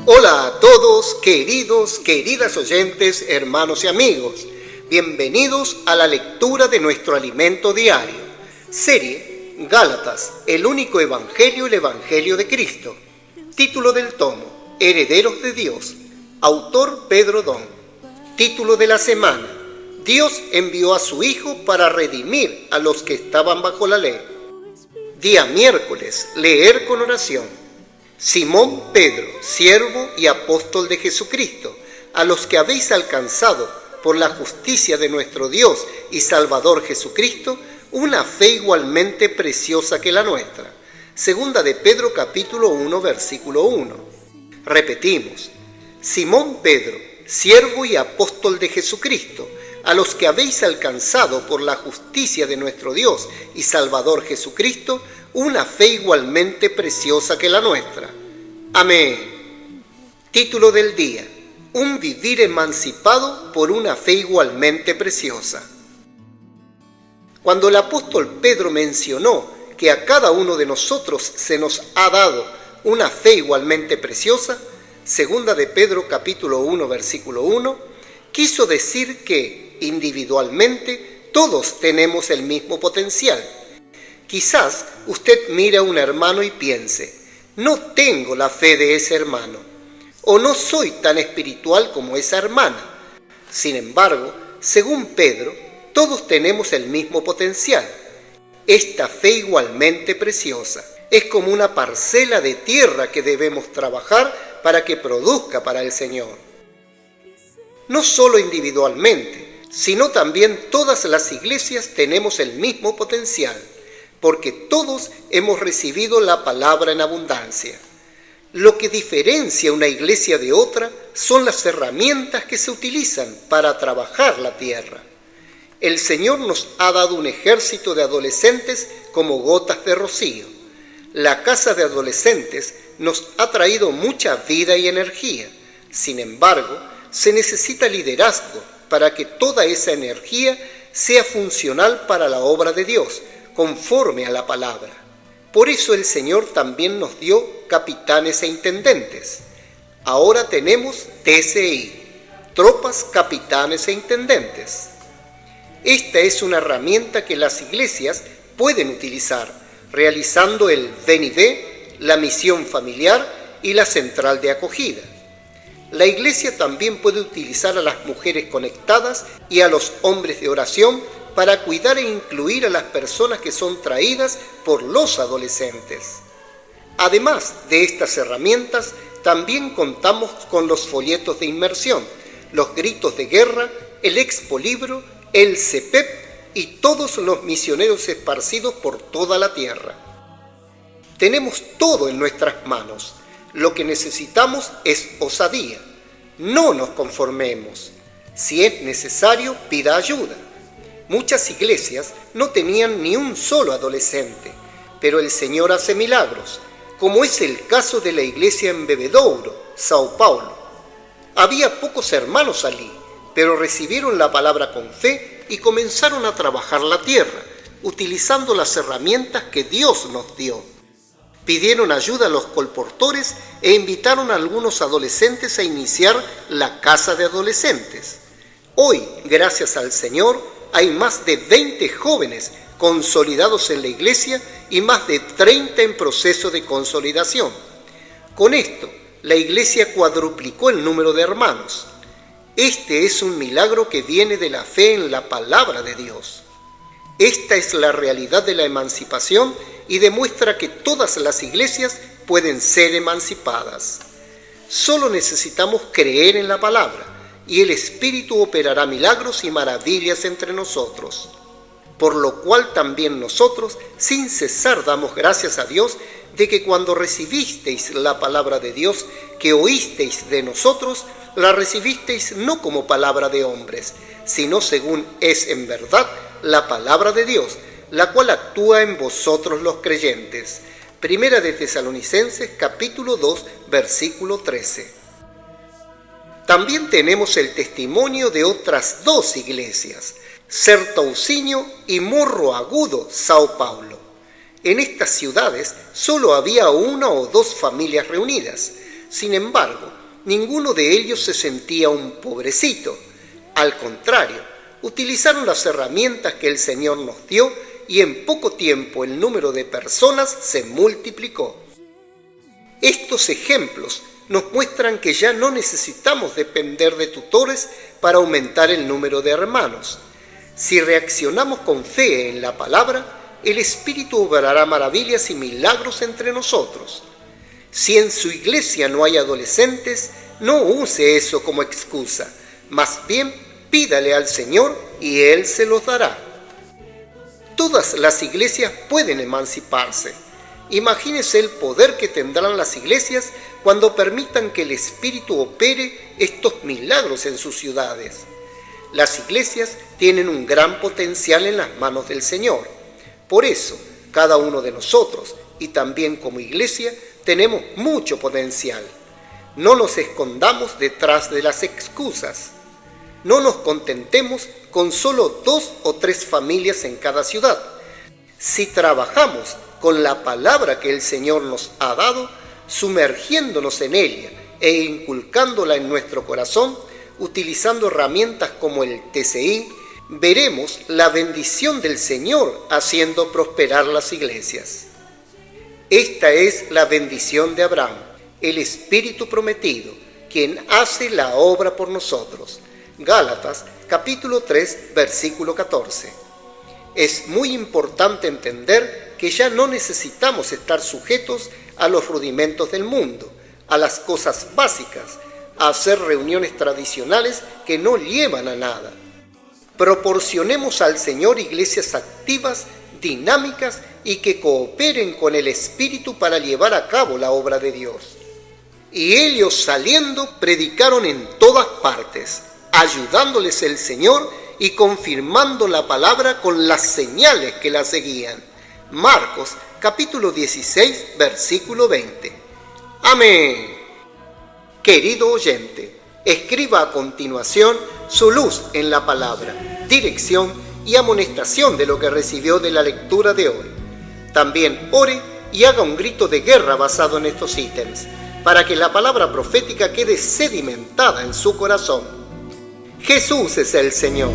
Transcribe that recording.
Hola a todos, queridas oyentes, hermanos y amigos. Bienvenidos a la lectura de nuestro alimento diario. Serie Gálatas, el único evangelio, el evangelio de Cristo. Título del tomo, Herederos de Dios. Autor Pedro Don. Título de la semana, Dios envió a su Hijo para redimir a los que estaban bajo la ley. Día miércoles, leer con oración. Simón Pedro, siervo y apóstol de Jesucristo, a los que habéis alcanzado por la justicia de nuestro Dios y Salvador Jesucristo, una fe igualmente preciosa que la nuestra. Segunda de Pedro capítulo 1, versículo 1. Repetimos, Simón Pedro, siervo y apóstol de Jesucristo, a los que habéis alcanzado por la justicia de nuestro Dios y Salvador Jesucristo, una fe igualmente preciosa que la nuestra. Amén. Título del día, un vivir emancipado por una fe igualmente preciosa. Cuando el apóstol Pedro mencionó que a cada uno de nosotros se nos ha dado una fe igualmente preciosa, segunda de Pedro capítulo 1, versículo 1, quiso decir que individualmente todos tenemos el mismo potencial. Quizás usted mire a un hermano y piense, no tengo la fe de ese hermano, o no soy tan espiritual como esa hermana. Sin embargo, según Pedro, todos tenemos el mismo potencial. Esta fe igualmente preciosa es como una parcela de tierra que debemos trabajar para que produzca para el Señor. No solo individualmente, sino también todas las iglesias tenemos el mismo potencial, porque todos hemos recibido la palabra en abundancia. Lo que diferencia una iglesia de otra son las herramientas que se utilizan para trabajar la tierra. El Señor nos ha dado un ejército de adolescentes como gotas de rocío. La casa de adolescentes nos ha traído mucha vida y energía. Sin embargo, se necesita liderazgo para que toda esa energía sea funcional para la obra de Dios, conforme a la palabra. Por eso el Señor también nos dio capitanes e intendentes. Ahora tenemos TCI, tropas, capitanes e intendentes. Esta es una herramienta que las iglesias pueden utilizar, realizando el ven y ve, la misión familiar y la central de acogida. La iglesia también puede utilizar a las mujeres conectadas y a los hombres de oración para cuidar e incluir a las personas que son traídas por los adolescentes. Además de estas herramientas, también contamos con los folletos de inmersión, los gritos de guerra, el expolibro, el CEPEP y todos los misioneros esparcidos por toda la tierra. Tenemos todo en nuestras manos. Lo que necesitamos es osadía. No nos conformemos. Si es necesario, pida ayuda. Muchas iglesias no tenían ni un solo adolescente, pero el Señor hace milagros, como es el caso de la iglesia en Bebedouro, Sao Paulo. Había pocos hermanos allí, pero recibieron la palabra con fe y comenzaron a trabajar la tierra, utilizando las herramientas que Dios nos dio. Pidieron ayuda a los colportores e invitaron a algunos adolescentes a iniciar la casa de adolescentes. Hoy, gracias al Señor, hay más de 20 jóvenes consolidados en la iglesia y más de 30 en proceso de consolidación. Con esto, la iglesia cuadruplicó el número de hermanos. Este es un milagro que viene de la fe en la palabra de Dios. Esta es la realidad de la emancipación y demuestra que todas las iglesias pueden ser emancipadas. Solo necesitamos creer en la palabra y el Espíritu operará milagros y maravillas entre nosotros. Por lo cual también nosotros, sin cesar, damos gracias a Dios de que cuando recibisteis la palabra de Dios que oísteis de nosotros, la recibisteis no como palabra de hombres, sino según es en verdad la palabra de Dios, la cual actúa en vosotros los creyentes. Primera de Tesalonicenses capítulo 2, versículo 13. También tenemos el testimonio de otras dos iglesias, Sertoucinho y Morro Agudo, Sao Paulo. En estas ciudades solo había una o dos familias reunidas. Sin embargo, ninguno de ellos se sentía un pobrecito. Al contrario, utilizaron las herramientas que el Señor nos dio y en poco tiempo el número de personas se multiplicó. Estos ejemplos nos muestran que ya no necesitamos depender de tutores para aumentar el número de hermanos. Si reaccionamos con fe en la palabra, el Espíritu obrará maravillas y milagros entre nosotros. Si en su iglesia no hay adolescentes, no use eso como excusa. Más bien, pídale al Señor y Él se los dará. Todas las iglesias pueden emanciparse. Imagínese el poder que tendrán las iglesias cuando permitan que el Espíritu opere estos milagros en sus ciudades. Las iglesias tienen un gran potencial en las manos del Señor. Por eso, cada uno de nosotros, y también como iglesia, tenemos mucho potencial. No nos escondamos detrás de las excusas. No nos contentemos con solo 2 o 3 familias en cada ciudad. Si trabajamos con la palabra que el Señor nos ha dado, sumergiéndonos en ella e inculcándola en nuestro corazón, utilizando herramientas como el TCI, veremos la bendición del Señor haciendo prosperar las iglesias. Esta es la bendición de Abraham, el Espíritu prometido, quien hace la obra por nosotros. Gálatas, capítulo 3, versículo 14. Es muy importante entender que ya no necesitamos estar sujetos a los rudimentos del mundo, a las cosas básicas, a hacer reuniones tradicionales que no llevan a nada. Proporcionemos al Señor iglesias activas, dinámicas y que cooperen con el Espíritu para llevar a cabo la obra de Dios. Y ellos saliendo predicaron en todas partes, ayudándoles el Señor y confirmando la palabra con las señales que la seguían. Marcos, capítulo 16, versículo 20. Amén. Querido oyente, escriba a continuación su luz en la palabra, dirección y amonestación de lo que recibió de la lectura de hoy. También ore y haga un grito de guerra basado en estos ítems, para que la palabra profética quede sedimentada en su corazón. Jesús es el Señor.